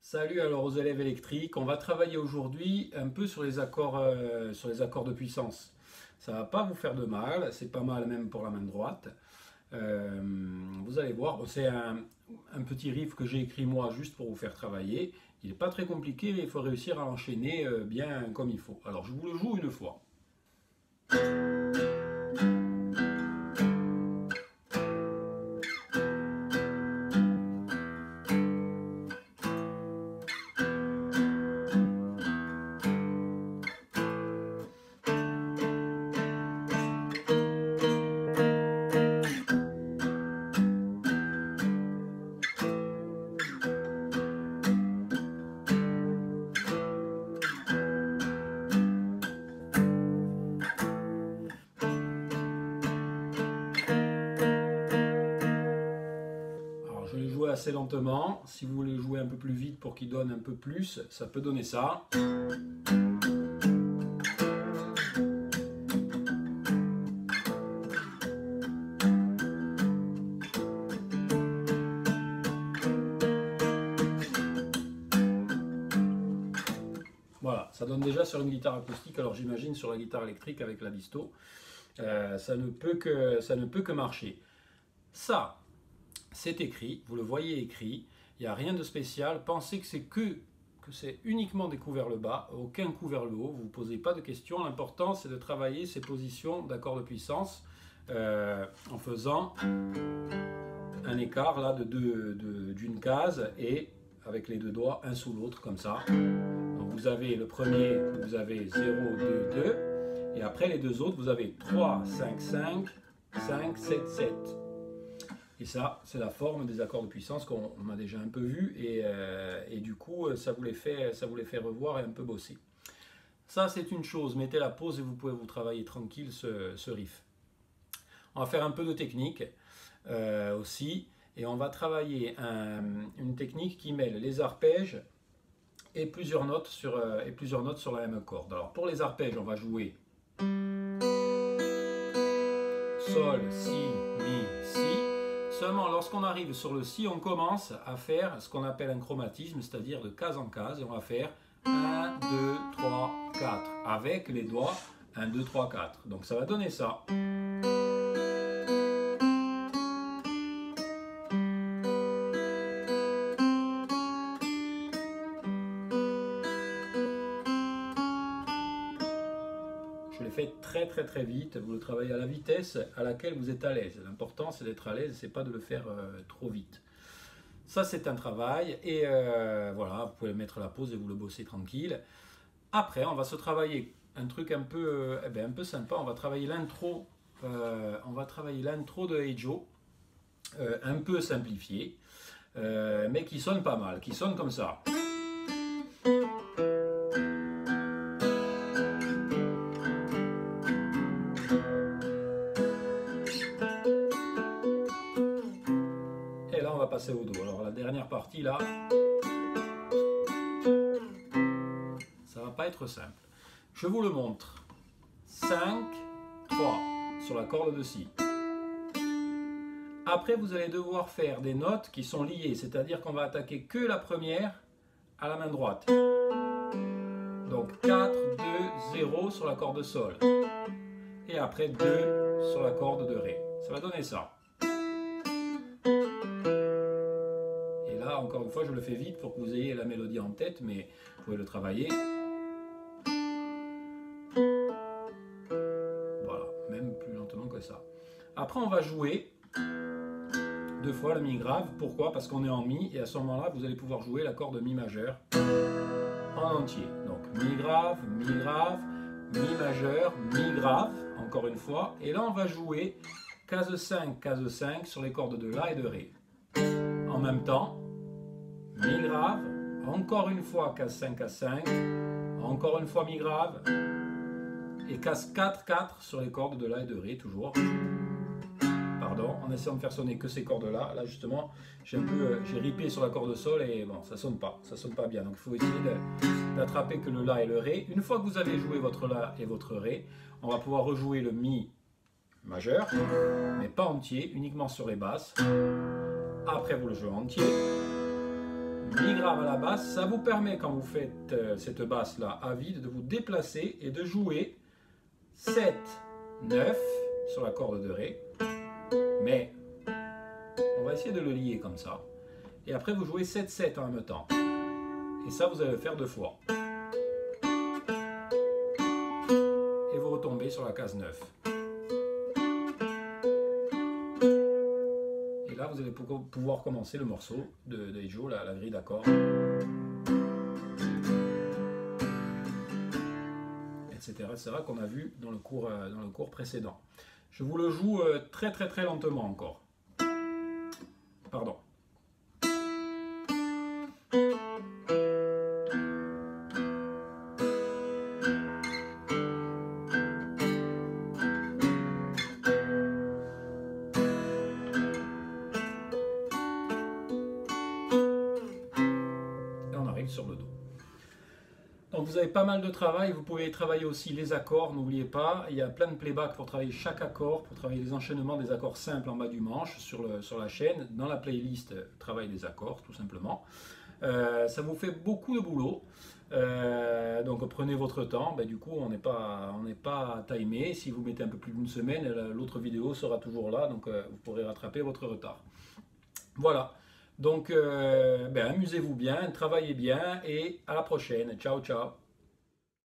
Salut alors aux élèves électriques, on va travailler aujourd'hui un peu sur les accords de puissance. Ça va pas vous faire de mal, c'est pas mal même pour la main droite. Vous allez voir, c'est un petit riff que j'ai écrit moi juste pour vous faire travailler. Il n'est pas très compliqué, mais il faut réussir à l'enchaîner bien comme il faut. Alors je vous le joue une fois. Je l'ai joué assez lentement. Si vous voulez jouer un peu plus vite pour qu'il donne un peu plus, ça peut donner ça. Voilà, ça donne déjà sur une guitare acoustique, alors j'imagine sur la guitare électrique avec la disto, ça ne peut que marcher. Ça, c'est écrit, vous le voyez écrit, il n'y a rien de spécial, pensez que c'est uniquement des coups vers le bas, aucun coup vers le haut, vous ne vous posez pas de questions, l'important c'est de travailler ces positions d'accords de puissance en faisant un écart là d'une case et avec les deux doigts un sous l'autre comme ça. Donc vous avez le premier, vous avez 0, 2, 2 et après les deux autres vous avez 3, 5, 5, 5, 7, 7. Et ça, c'est la forme des accords de puissance qu'on a déjà un peu vu et du coup, ça vous les fait revoir et un peu bosser. Ça, c'est une chose. Mettez la pause et vous pouvez vous travailler tranquille ce riff. On va faire un peu de technique aussi et on va travailler une technique qui mêle les arpèges et plusieurs notes sur la même corde. Alors, pour les arpèges, on va jouer Sol, Si, Mi, Si. Seulement, lorsqu'on arrive sur le Si, on commence à faire ce qu'on appelle un chromatisme, c'est-à-dire de case en case. Et on va faire 1, 2, 3, 4, avec les doigts 1, 2, 3, 4. Donc ça va donner ça. Je l'ai fait très vite, vous le travaillez à la vitesse à laquelle vous êtes à l'aise. L'important c'est d'être à l'aise, c'est pas de le faire trop vite. Ça c'est un travail et voilà, vous pouvez mettre la pause et vous le bossez tranquille. Après on va se travailler un truc un peu sympa, on va travailler l'intro de Hey Joe, un peu simplifié, mais qui sonne pas mal, qui sonne comme ça. Et là on va passer au Do. Alors la dernière partie là, ça va pas être simple. Je vous le montre. 5, 3 sur la corde de Si. Après vous allez devoir faire des notes qui sont liées, c'est-à-dire qu'on va attaquer que la première à la main droite. Donc 4, 2, 0 sur la corde de Sol. Et après 2 sur la corde de Ré. Ça va donner ça. Et là, encore une fois, je le fais vite pour que vous ayez la mélodie en tête, mais vous pouvez le travailler. Voilà, même plus lentement que ça. Après, on va jouer deux fois le Mi grave. Pourquoi? Parce qu'on est en Mi, et à ce moment-là, vous allez pouvoir jouer l'accord de Mi majeur en entier. Donc Mi grave, Mi majeur, Mi grave, encore une fois. Et là, on va jouer case 5 sur les cordes de La et de Ré. En même temps, Mi grave, encore une fois case 5, encore une fois Mi grave, et case 4 sur les cordes de La et de Ré, toujours. Pardon, en essayant de faire sonner que ces cordes-là. Là, justement, j'ai ripé sur la corde Sol et bon, ça sonne pas bien. Donc, il faut essayer d'attraper que le La et le Ré. Une fois que vous avez joué votre La et votre Ré, on va pouvoir rejouer le Mi majeur, mais pas entier, uniquement sur les basses. Après, vous le jouez entier. mi grave à la basse. Ça vous permet, quand vous faites cette basse là à vide, de vous déplacer et de jouer 7, 9 sur la corde de Ré. Mais on va essayer de le lier comme ça. Et après vous jouez 7, 7 en même temps. Et ça vous allez le faire 2 fois. Et vous retombez sur la case 9. Et là vous allez pouvoir commencer le morceau de Heijo, la grille d'accords. Etc. qu'on a vu dans le cours précédent. Je vous le joue très très très lentement encore. Pardon. Et on arrive sur le Do. Donc vous avez pas mal de travail, vous pouvez travailler aussi les accords, n'oubliez pas, il y a plein de playback pour travailler chaque accord, pour travailler les enchaînements des accords simples en bas du manche sur la chaîne, dans la playlist travail des accords tout simplement. Ça vous fait beaucoup de boulot, donc prenez votre temps, du coup on n'est pas timé, si vous mettez un peu plus d'une semaine, l'autre vidéo sera toujours là, donc vous pourrez rattraper votre retard. Voilà. Donc, amusez-vous bien, travaillez bien et à la prochaine. Ciao, ciao.